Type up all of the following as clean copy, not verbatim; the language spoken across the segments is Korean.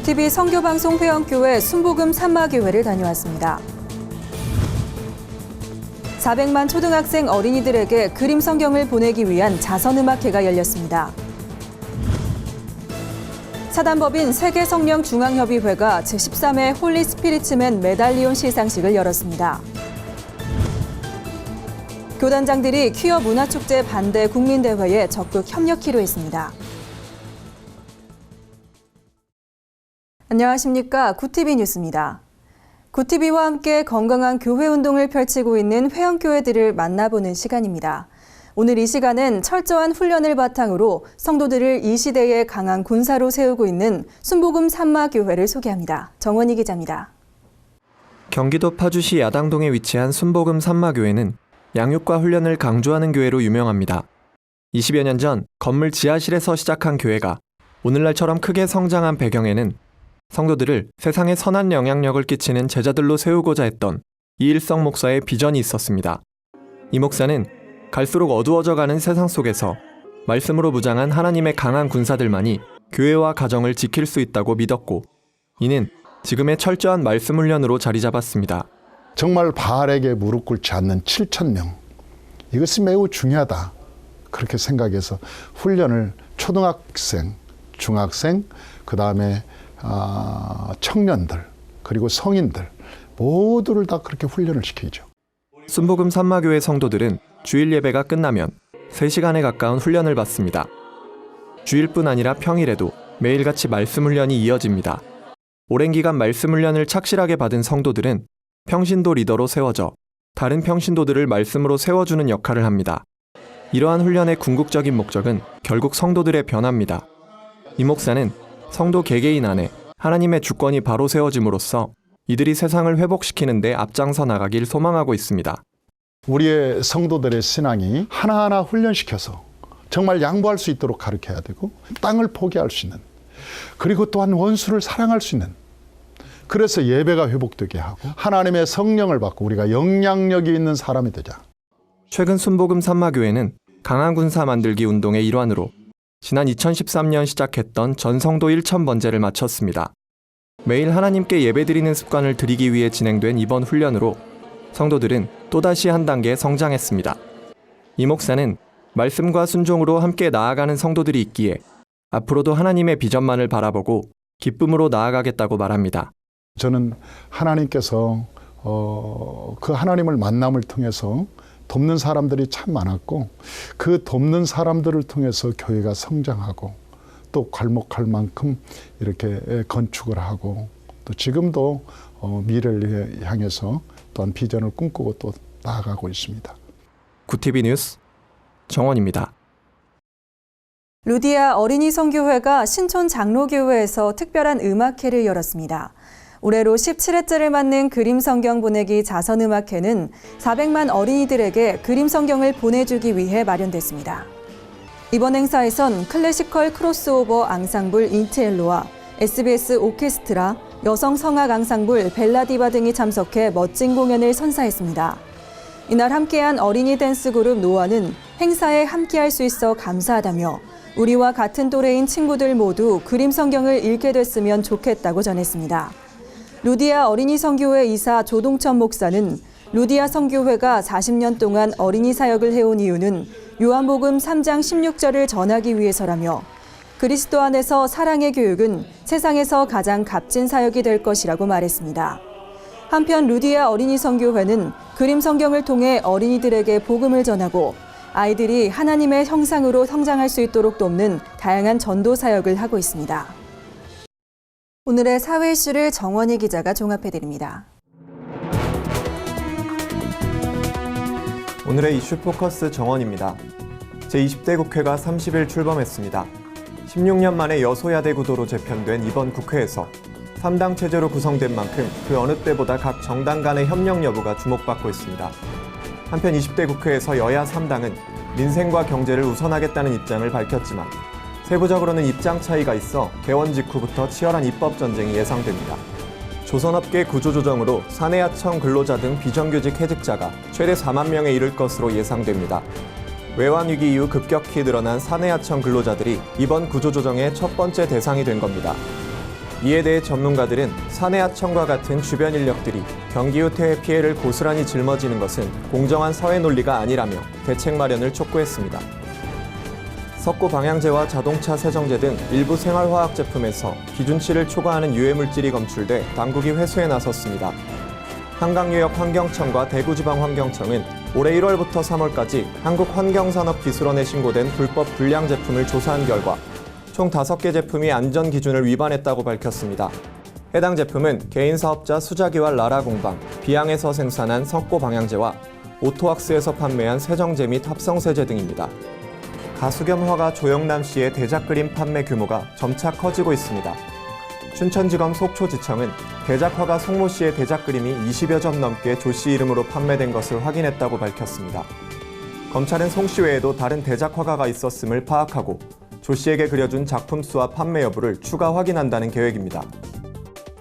구티비 선교방송 회원교회 순복음 산마교회를 다녀왔습니다. 400만 초등학생 어린이들에게 그림 성경을 보내기 위한 자선음악회가 열렸습니다. 사단법인 세계성령중앙협의회가 제13회 홀리 스피리츠맨 메달리온 시상식을 열었습니다. 교단장들이 퀴어 문화축제 반대 국민대회에 적극 협력키로 했습니다. 안녕하십니까. 구티비 뉴스입니다. 구티비와 함께 건강한 교회 운동을 펼치고 있는 회원교회들을 만나보는 시간입니다. 오늘 이 시간은 철저한 훈련을 바탕으로 성도들을 이 시대에 강한 군사로 세우고 있는 순복음 산마교회를 소개합니다. 정원희 기자입니다. 경기도 파주시 야당동에 위치한 순복음 산마교회는 양육과 훈련을 강조하는 교회로 유명합니다. 20여 년 전 건물 지하실에서 시작한 교회가 오늘날처럼 크게 성장한 배경에는 성도들을 세상에 선한 영향력을 끼치는 제자들로 세우고자 했던 이일성 목사의 비전이 있었습니다. 이 목사는 갈수록 어두워져가는 세상 속에서 말씀으로 무장한 하나님의 강한 군사들만이 교회와 가정을 지킬 수 있다고 믿었고, 이는 지금의 철저한 말씀 훈련으로 자리 잡았습니다. 정말 바알에게 무릎 꿇지 않는 7,000명, 이것이 매우 중요하다 그렇게 생각해서 훈련을 초등학생, 중학생, 그 다음에 청년들, 그리고 성인들 모두를 다 그렇게 훈련을 시키죠. 순복음 산마교회 성도들은 주일 예배가 끝나면 3시간에 가까운 훈련을 받습니다. 주일뿐 아니라 평일에도 매일같이 말씀 훈련이 이어집니다. 오랜 기간 말씀 훈련을 착실하게 받은 성도들은 평신도 리더로 세워져 다른 평신도들을 말씀으로 세워주는 역할을 합니다. 이러한 훈련의 궁극적인 목적은 결국 성도들의 변화입니다. 이 목사는 성도 개개인 안에 하나님의 주권이 바로 세워짐으로써 이들이 세상을 회복시키는 데 앞장서 나가길 소망하고 있습니다. 우리의 성도들의 신앙이 하나하나 훈련시켜서 정말 양보할 수 있도록 가르쳐야 되고, 땅을 포기할 수 있는, 그리고 또한 원수를 사랑할 수 있는, 그래서 예배가 회복되게 하고 하나님의 성령을 받고 우리가 영향력이 있는 사람이 되자. 최근 순복음 산마교회는 강한 군사 만들기 운동의 일환으로 지난 2013년 시작했던 전성도 1,000번제를 마쳤습니다. 매일 하나님께 예배드리는 습관을 들이기 위해 진행된 이번 훈련으로 성도들은 또다시 한 단계 성장했습니다. 이 목사는 말씀과 순종으로 함께 나아가는 성도들이 있기에 앞으로도 하나님의 비전만을 바라보고 기쁨으로 나아가겠다고 말합니다. 저는 하나님께서 그 하나님을 만남을 통해서 돕는 사람들이 참 많았고, 그 돕는 사람들을 통해서 교회가 성장하고 또 괄목할 만큼 이렇게 건축을 하고, 또 지금도 미래를 향해서 또한 비전을 꿈꾸고 또 나아가고 있습니다. 구티비 뉴스 정원입니다. 루디아 어린이 선교회가 신촌 장로교회에서 특별한 음악회를 열었습니다. 올해로 17회째를 맞는 그림 성경 보내기 자선음악회는 400만 어린이들에게 그림 성경을 보내주기 위해 마련됐습니다. 이번 행사에선 클래시컬 크로스오버 앙상블 인티엘로와 SBS 오케스트라, 여성 성악 앙상블 벨라디바 등이 참석해 멋진 공연을 선사했습니다. 이날 함께한 어린이 댄스 그룹 노아는 행사에 함께할 수 있어 감사하다며 우리와 같은 또래인 친구들 모두 그림 성경을 읽게 됐으면 좋겠다고 전했습니다. 루디아 어린이 선교회 이사 조동천 목사는 루디아 선교회가 40년 동안 어린이 사역을 해온 이유는 요한복음 3장 16절을 전하기 위해서라며 그리스도 안에서 사랑의 교육은 세상에서 가장 값진 사역이 될 것이라고 말했습니다. 한편 루디아 어린이 선교회는 그림 성경을 통해 어린이들에게 복음을 전하고 아이들이 하나님의 형상으로 성장할 수 있도록 돕는 다양한 전도 사역을 하고 있습니다. 오늘의 사회 이슈를 정원희 기자가 종합해드립니다. 오늘의 이슈 포커스 정원입니다. 제20대 국회가 30일 출범했습니다. 16년 만에 여소야대 구도로 재편된 이번 국회에서 3당 체제로 구성된 만큼 그 어느 때보다 각 정당 간의 협력 여부가 주목받고 있습니다. 한편 20대 국회에서 여야 3당은 민생과 경제를 우선하겠다는 입장을 밝혔지만 세부적으로는 입장 차이가 있어 개원 직후부터 치열한 입법 전쟁이 예상됩니다. 조선업계 구조조정으로 사내하청 근로자 등 비정규직 해직자가 최대 4만 명에 이를 것으로 예상됩니다. 외환위기 이후 급격히 늘어난 사내하청 근로자들이 이번 구조조정의 첫 번째 대상이 된 겁니다. 이에 대해 전문가들은 산해하청과 같은 주변 인력들이 경기 후퇴의 피해를 고스란히 짊어지는 것은 공정한 사회 논리가 아니라며 대책 마련을 촉구했습니다. 석고 방향제와 자동차 세정제 등 일부 생활화학 제품에서 기준치를 초과하는 유해물질이 검출돼 당국이 회수에 나섰습니다. 한강유역 환경청과 대구지방환경청은 올해 1월부터 3월까지 한국환경산업기술원에 신고된 불법 불량 제품을 조사한 결과 총 5개 제품이 안전기준을 위반했다고 밝혔습니다. 해당 제품은 개인사업자 수자기와 라라공방, 비양에서 생산한 석고 방향제와 오토왁스에서 판매한 세정제 및 합성세제 등입니다. 가수 겸 화가 조영남 씨의 대작 그림 판매 규모가 점차 커지고 있습니다. 춘천지검 속초지청은 대작 화가 송모 씨의 대작 그림이 20여 점 넘게 조 씨 이름으로 판매된 것을 확인했다고 밝혔습니다. 검찰은 송 씨 외에도 다른 대작 화가가 있었음을 파악하고 조 씨에게 그려준 작품 수와 판매 여부를 추가 확인한다는 계획입니다.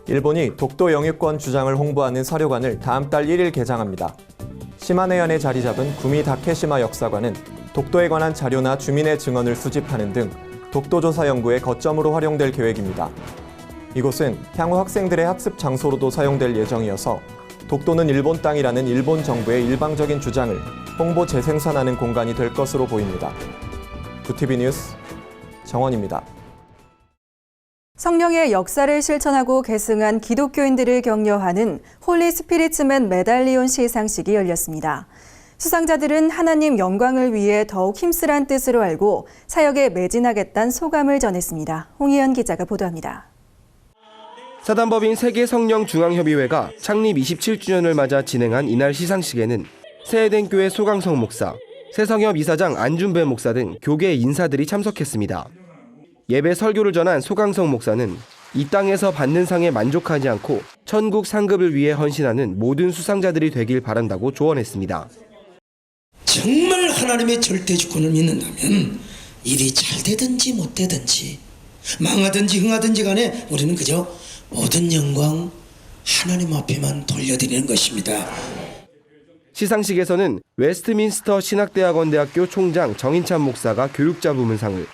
일본이 독도 영유권 주장을 홍보하는 사료관을 다음 달 1일 개장합니다. 시마네현에 자리 잡은 구미 다케시마 역사관은 독도에 관한 자료나 주민의 증언을 수집하는 등 독도조사 연구의 거점으로 활용될 계획입니다. 이곳은 향후 학생들의 학습 장소로도 사용될 예정이어서 독도는 일본 땅이라는 일본 정부의 일방적인 주장을 홍보 재생산하는 공간이 될 것으로 보입니다. 구티비 뉴스 정원입니다. 성령의 역사를 실천하고 계승한 기독교인들을 격려하는 홀리 스피리츠맨 메달리온 시상식이 열렸습니다. 수상자들은 하나님 영광을 위해 더욱 힘쓰란 뜻으로 알고 사역에 매진하겠다는 소감을 전했습니다. 홍희연 기자가 보도합니다. 사단법인 세계성령중앙협의회가 창립 27주년을 맞아 진행한 이날 시상식에는 세해den교회 소강성 목사, 세성협 이사장 안준배 목사 등 교계 인사들이 참석했습니다. 예배 설교를 전한 소강성 목사는 이 땅에서 받는 상에 만족하지 않고 천국 상급을 위해 헌신하는 모든 수상자들이 되길 바란다고 조언했습니다. 정말 하나님의 절대 주권을 믿는다면 일이 잘 되든지 못 되든지 망하든지 흥하든지 간에 우리는 그저 모든 영광 하나님 앞에만 돌려드리는 것입니다. 시상식에서는 웨스트민스터 신학대학원대학교 총장 정인찬 목사가 교육자 부문상을,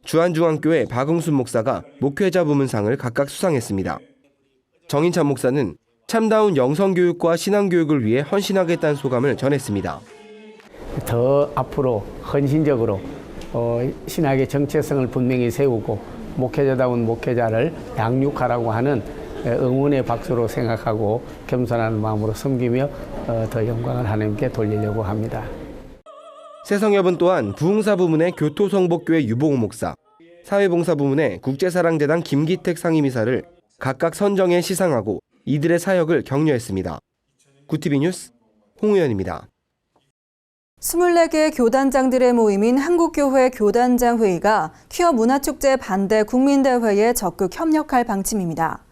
주한중앙교회 박응순 목사가 목회자 부문상을 각각 수상했습니다. 정인찬 목사는 참다운 영성교육과 신앙교육을 위해 헌신하겠다는 소감을 전했습니다. 더 앞으로 헌신적으로 신학의 정체성을 분명히 세우고 목회자다운 목회자를 양육하라고 하는 응원의 박수로 생각하고 겸손한 마음으로 섬기며 더 영광을 하나님께 돌리려고 합니다. 세성협은 또한 부흥사 부문의 교토성복교회 유봉호 목사, 사회봉사 부문의 국제사랑재단 김기택 상임이사를 각각 선정해 시상하고 이들의 사역을 격려했습니다. 구티비 뉴스 홍우연입니다. 24개 교단장들의 모임인 한국교회 교단장회의가 퀴어 문화축제 반대 국민대회에 적극 협력할 방침입니다.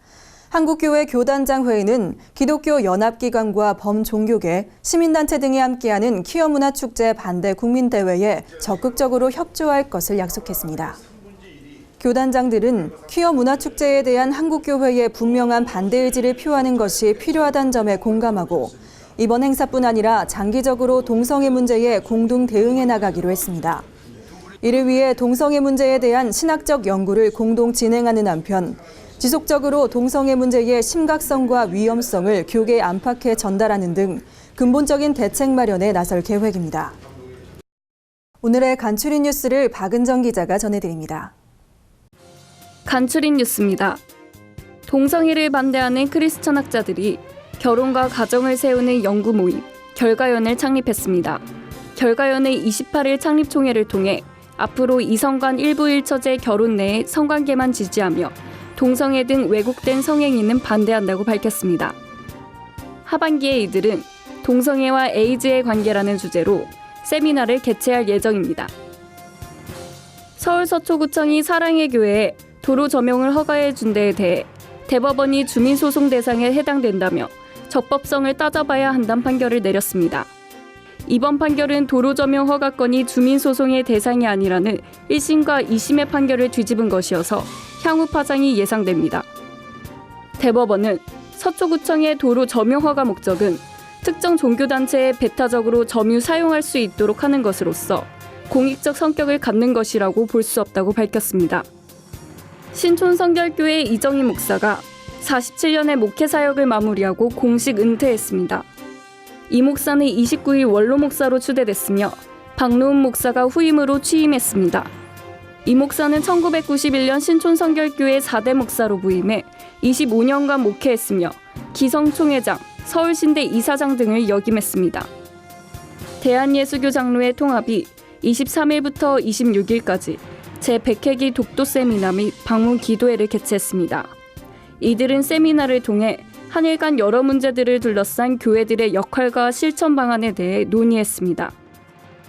한국교회 교단장회의는 기독교 연합기관과 범종교계, 시민단체 등이 함께하는 퀴어 문화축제 반대 국민대회에 적극적으로 협조할 것을 약속했습니다. 교단장들은 퀴어 문화축제에 대한 한국교회의 분명한 반대 의지를 표하는 것이 필요하다는 점에 공감하고 이번 행사뿐 아니라 장기적으로 동성애 문제에 공동 대응해 나가기로 했습니다. 이를 위해 동성애 문제에 대한 신학적 연구를 공동 진행하는 한편 지속적으로 동성애 문제의 심각성과 위험성을 교계 안팎에 전달하는 등 근본적인 대책 마련에 나설 계획입니다. 오늘의 간추린 뉴스를 박은정 기자가 전해드립니다. 간추린 뉴스입니다. 동성애를 반대하는 크리스천 학자들이 결혼과 가정을 세우는 연구 모임 결가연을 창립했습니다. 결가연의 28일 창립총회를 통해 앞으로 이성간 일부 일처제 결혼 내에 성관계만 지지하며 동성애 등 왜곡된 성행위는 반대한다고 밝혔습니다. 하반기에 이들은 동성애와 에이즈의 관계라는 주제로 세미나를 개최할 예정입니다. 서울 서초구청이 사랑의 교회에 도로 점용을 허가해 준 데에 대해 대법원이 주민소송 대상에 해당된다며 적법성을 따져봐야 한다는 판결을 내렸습니다. 이번 판결은 도로 점용 허가권이 주민소송의 대상이 아니라는 1심과 2심의 판결을 뒤집은 것이어서 향후 파장이 예상됩니다. 대법원은 서초구청의 도로 점용 허가 목적은 특정 종교단체에 배타적으로 점유 사용할 수 있도록 하는 것으로서 공익적 성격을 갖는 것이라고 볼 수 없다고 밝혔습니다. 신촌성결교회 이정희 목사가 47년의 목회 사역을 마무리하고 공식 은퇴했습니다. 이 목사는 29일 원로 목사로 추대됐으며 박노은 목사가 후임으로 취임했습니다. 이 목사는 1991년 신촌성결교회 4대 목사로 부임해 25년간 목회했으며 기성총회장, 서울신대 이사장 등을 역임했습니다. 대한예수교 장로회 통합이 23일부터 26일까지 제100회기 독도 세미나 및 방문 기도회를 개최했습니다. 이들은 세미나를 통해 한 일간 여러 문제들을 둘러싼 교회들의 역할과 실천 방안에 대해 논의했습니다.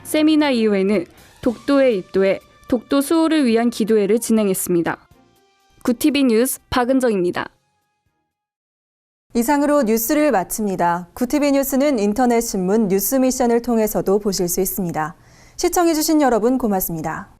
세미나 이후에는 독도에 입도해 독도 수호를 위한 기도회를 진행했습니다. 구TV 뉴스 박은정입니다. 이상으로 뉴스를 마칩니다. 구TV 뉴스는 인터넷 신문 뉴스 미션을 통해서도 보실 수 있습니다. 시청해주신 여러분 고맙습니다.